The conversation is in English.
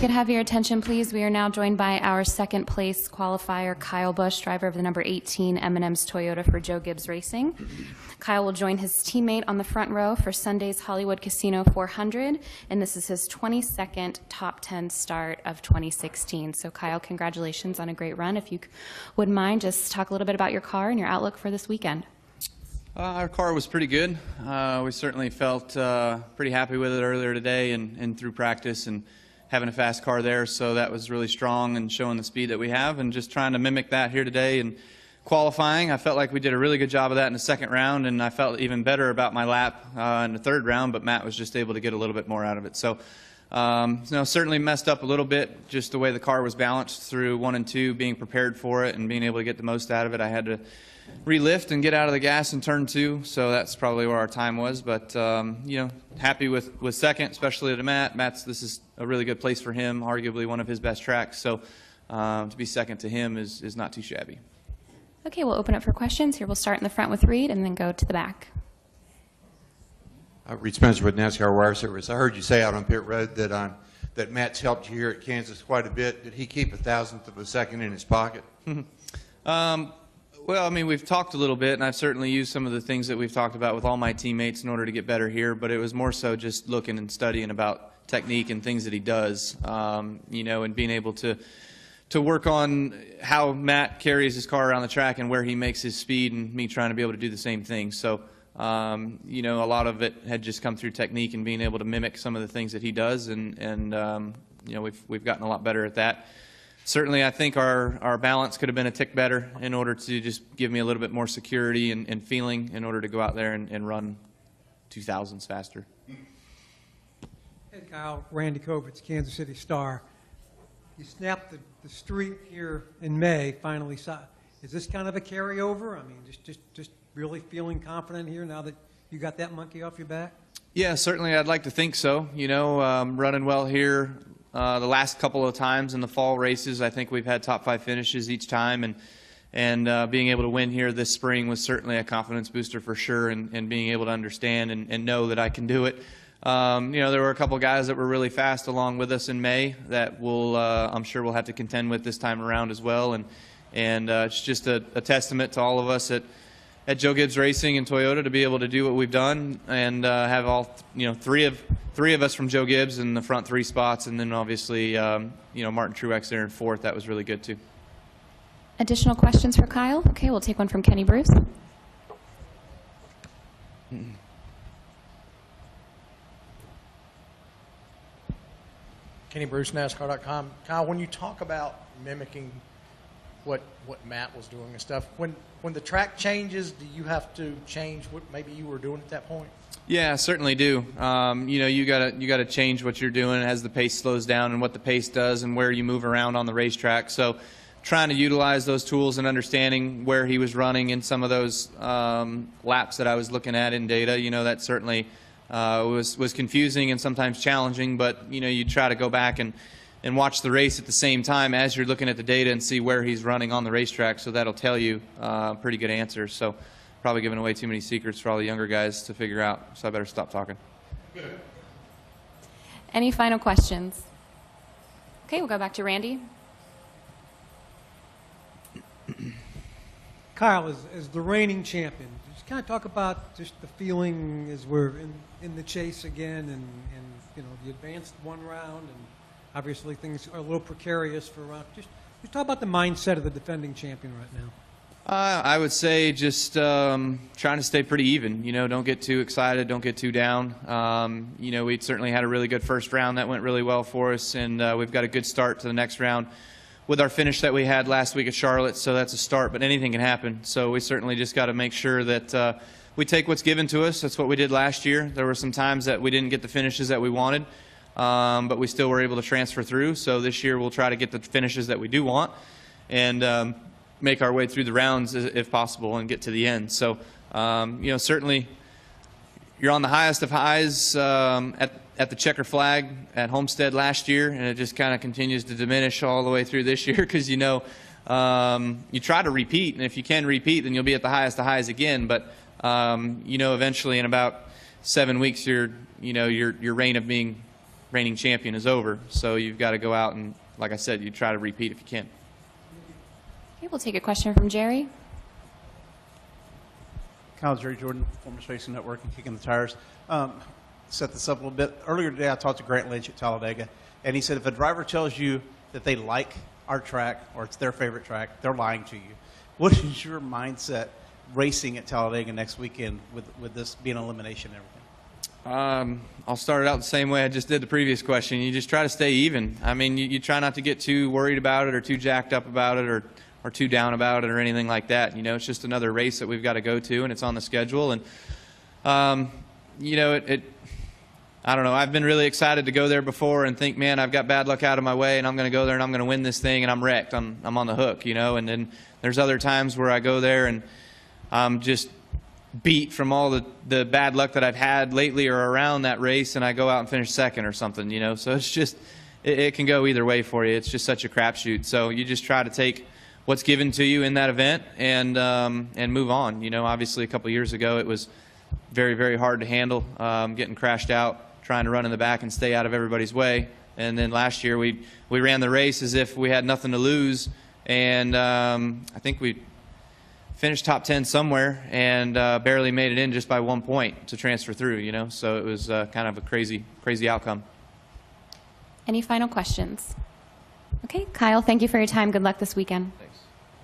could have your attention, please. We are now joined by our second place qualifier, Kyle Busch, driver of the number 18 M&M's Toyota for Joe Gibbs Racing. Kyle will join his teammate on the front row for Sunday's Hollywood Casino 400, and this is his 22nd top 10 start of 2016. So Kyle, congratulations on a great run. If you wouldn't mind, just talk a little bit about your car and your outlook for this weekend. Our car was pretty good. We certainly felt pretty happy with it earlier today and through practice and having a fast car there, so that was really strong and showing the speed that we have and just trying to mimic that here today. And qualifying, I felt like we did a really good job of that in the second round, and I felt even better about my lap in the third round, but Matt was just able to get a little bit more out of it. So certainly messed up a little bit, just the way the car was balanced through 1 and 2, being prepared for it and being able to get the most out of it. I had to relift and get out of the gas in turn 2, so that's probably where our time was. But happy with second, especially to Matt. This is a really good place for him, arguably one of his best tracks. So to be second to him is not too shabby. Okay, we'll open up for questions. Here we'll start in the front with Reed and then go to the back. Reed Spencer with NASCAR Wire Service. I heard you say out on pit road that Matt's helped you here at Kansas quite a bit. Did he keep 1/1000th of a second in his pocket? Well, I mean, we've talked a little bit, and I've certainly used some of the things that we've talked about with all my teammates in order to get better here, but it was more so just looking and studying about technique and things that he does, and being able to work on how Matt carries his car around the track and where he makes his speed, and me trying to be able to do the same thing. So, a lot of it had just come through technique and being able to mimic some of the things that he does, and we've gotten a lot better at that. Certainly, I think our balance could have been a tick better in order to just give me a little bit more security and feeling in order to go out there and run 2000s faster. Hey, Kyle, Randy Kovitz, Kansas City Star. You snapped the streak here in May, finally. Is this kind of a carryover? I mean, just really feeling confident here now that you got that monkey off your back? Yeah, certainly I'd like to think so. Running well here. The last couple of times in the fall races, I think we've had top 5 finishes each time, and being able to win here this spring was certainly a confidence booster for sure, and being able to understand and know that I can do it. There were a couple guys that were really fast along with us in May that I'm sure we'll have to contend with this time around as well, and it's just a testament to all of us at Joe Gibbs Racing and Toyota to be able to do what we've done and have all three of us from Joe Gibbs in the front 3 spots, and then obviously Martin Truex there in 4th. That was really good too. Additional questions for Kyle? Okay, we'll take one from Kenny Bruce. Kenny Bruce, NASCAR.com. Kyle, when you talk about mimicking what Matt was doing and stuff, when the track changes, do you have to change what maybe you were doing at that point? Yeah, certainly do. You gotta change what you're doing as the pace slows down and what the pace does and where you move around on the racetrack. So trying to utilize those tools and understanding where he was running in some of those laps that I was looking at in data, that certainly was confusing and sometimes challenging, but you try to go back and watch the race at the same time as you're looking at the data and see where he's running on the racetrack, so that'll tell you a pretty good answer. So probably giving away too many secrets for all the younger guys to figure out, so I better stop talking. Any final questions? Okay, we'll go back to Randy. Kyle, as the reigning champion, just kind of talk about just the feeling as we're in the chase again, and you advanced 1 round, and obviously things are a little precarious for round. Just talk about the mindset of the defending champion right now. I would say just trying to stay pretty even. Don't get too excited, don't get too down. We certainly had a really good first round that went really well for us, and we've got a good start to the next round with our finish that we had last week at Charlotte, so that's a start, but anything can happen. So we certainly just got to make sure that we take what's given to us. That's what we did last year. There were some times that we didn't get the finishes that we wanted, but we still were able to transfer through. So this year we'll try to get the finishes that we do want and make our way through the rounds if possible and get to the end. So, certainly you're on the highest of highs at the checker flag at Homestead last year, and it just kind of continues to diminish all the way through this year because you try to repeat, and if you can repeat, then you'll be at the highest of highs again. But eventually in about 7 weeks, your reign of being reigning champion is over. So you've got to go out and, like I said, you try to repeat if you can. Okay, we'll take a question from Jerry. Kyle, Jerry Jordan, Performance Racing Network and Kicking the Tires. Set this up a little bit. Earlier today, I talked to Grant Lynch at Talladega, and he said if a driver tells you that they like our track or it's their favorite track, they're lying to you. What is your mindset racing at Talladega next weekend with this being elimination and everything? I'll start it out the same way I just did the previous question. You just try to stay even. I mean, you try not to get too worried about it or too jacked up about it or too down about it or anything like that. You know, it's just another race that we've got to go to, and it's on the schedule. And, you know, I don't know. I've been really excited to go there before and think, man, I've got bad luck out of my way, and I'm going to go there and I'm going to win this thing, and I'm wrecked. I'm on the hook, you know. And then there's other times where I go there and I'm just beat from all the bad luck that I've had lately or around that race, and I go out and finish second or something, you know. So it's just, it can go either way for you. It's just such a crapshoot. So you just try to take what's given to you in that event and move on. You know, obviously a couple of years ago it was very, very hard to handle, getting crashed out, trying to run in the back and stay out of everybody's way. And then last year we ran the race as if we had nothing to lose, and I think we finished top 10 somewhere and barely made it in just by 1 point to transfer through, you know. So it was kind of a crazy outcome. Any final questions? Okay, Kyle, thank you for your time. Good luck this weekend. Thanks.